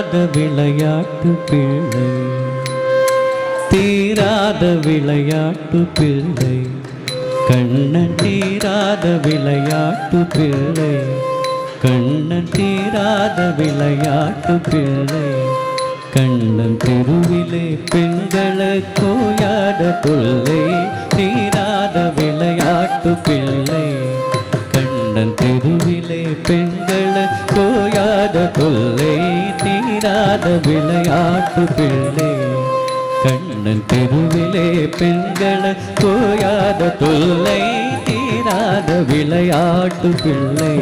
தீராத விளையாட்டு பிள்ளை, தீராத விளையாட்டு பிள்ளை, கண்ணன் தீராத விளையாட்டு பிள்ளை, கண்ணன் தீராத விளையாட்டு பிள்ளை, கண்ணன் தெருவிலே பெண்களை கோயாத தொல்லை, தீராத விளையாட்டு பிள்ளை, கண்ணன் தெருவிலே பெண்களை கோயாத தொல்லை, தீராத விளையாட்டு பிள்ளை, கண்ணன் தெருவிலே பெண்களை கோயாத தொல்லை, தீராத விளையாட்டு பிள்ளை,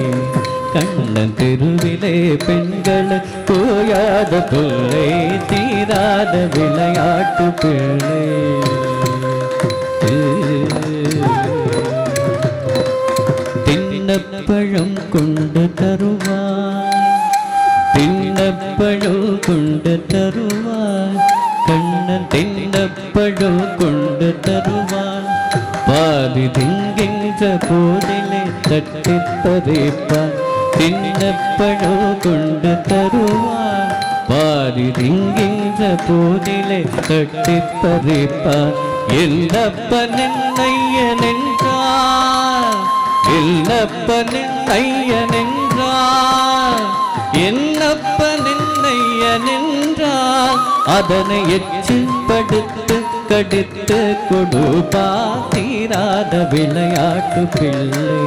கண்ணன் தெருவிலே பெண்களை கோயாத தொல்லை, தீராத விளையாட்டு பிள்ளை. தின்னப்பழம் கொண்டு தருவாய், தின்னப்பழம் கொண்டு தருவாய், கண்ணன் தின்னப்பழம் கொண்டு தருவான், பாதி திங்கின்ற போதிலே தட்டி பறிப்பான், தின்னப்பழம் கொண்டு தருவான், பாதி திங்கின்ற போதிலே தட்டி பறிப்பான், என்னப்பன் ஐயன் என்றார், என்னப்பன் ஐயன் என்றார், என்னப்பன் ஐயன் என்றார், அதனை எச்சில் படுத்து கடித்து கொடுப்பா, தீராத விளையாட்டு பிள்ளை.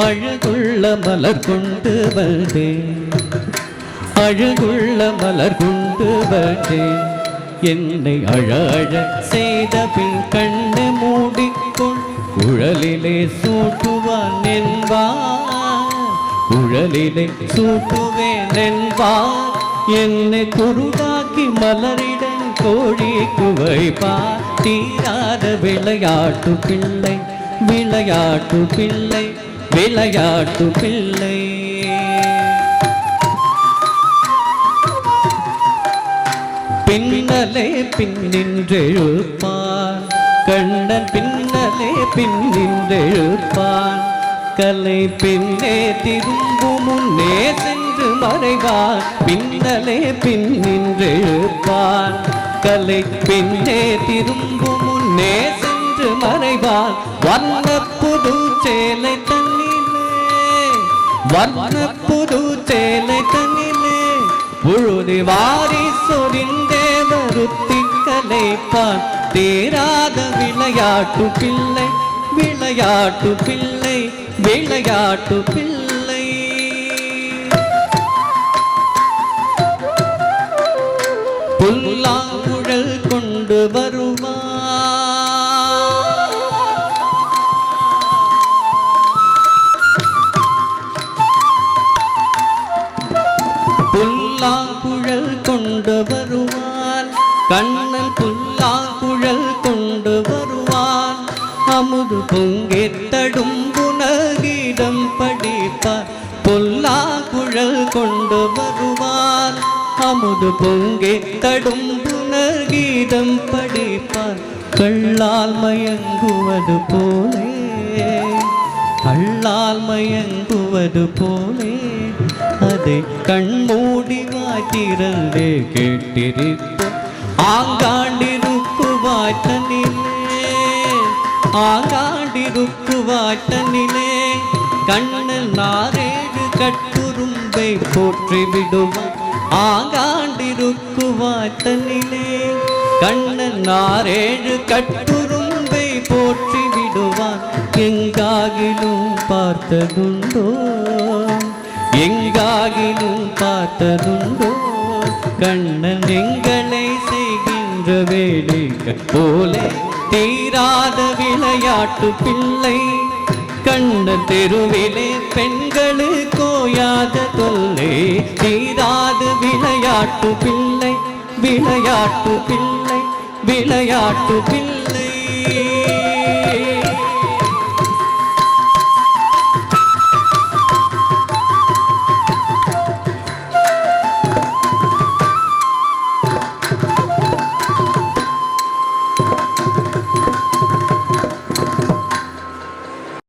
அழகுள்ள மலர் கொண்டு வந்தேன், அழகுள்ள மலர் கொண்டு வந்தேன், என்னை அழ அழ செய்த பின் கண்ணு மூடிக்கொள், குழலிலே சூட்டுவான் என்பான், குழலிலே சூட்டுவேன் என்பான், என்னை குருடாக்கி மலரிடம் கோழிக்கு வைப்பான், தீராத விளையாட்டு பிள்ளை, விளையாட்டு பிள்ளை, விளையாட்டு பிள்ளை. பின்னலே பின்னின்றெழுப்பான், கண்ணன் பின்னலே பின்னின்றெழுப்பான், கலை பின்னே திரும்பும் முன்னே சென்று மறைவான், பின்னலே பின்னின்றெழுப்பான், கலை பின்னே திரும்பும் முன்னே சென்று மறைவான், வண்ண புது சேலை தன்னிலே, வண்ண புது சேலை தன்னிலே, புழுதி வாரி சொரிந்தே வருத்தி கலைப்பான், தீராத விளையாட்டு பிள்ளை, விளையாட்டு பிள்ளை, விளையாட்டு பிள்ளை. புல்லாங்குழல் கொண்டு வருவான், புல்லாங்குழல் கொண்டு வருவான், கண்ணன் புல்லாங்குழல் கொண்டு வருவான், அமுது பொங்கித்தடும் புனகீதம் படிப்பார், புல்லாங்குழல் கொண்டு வருவான், அமுது பொங்கித்தடும் புனகீதம் படிப்பார், கள்ளால் மயங்குவது போலே, கள்ளால் மயங்குவது போலே, அதை கண்மூடி வாய்த்திரண்டே கேட்டிருப்போம், ஆங்காண்டிருக்குவாய் தன்னிலே, ஆங்காண்டிருக்குவாய் தன்னிலே, கண்ணன் நாரேழு கட்டுரும்பை போற்றி விடுவான், ஆங்காண்டிருக்குவாய் தன்னிலே, கண்ணன் நாரேழு கட்டுரும்பை போற்றி விடுவான், எங்காகிலும் பார்த்ததுண்டோ, எங்காகிலும் பார்த்ததுண்டோ, கண்ணன் எங்களை செய்கின்ற வேலைகள் போலே, தீராத விளையாட்டு பிள்ளை, கண்ணன் தெருவிலே பெண்களு கோயாத தொல்லை, தீராத விளையாட்டு பிள்ளை, விளையாட்டு பிள்ளை, விளையாட்டு பிள்ளை.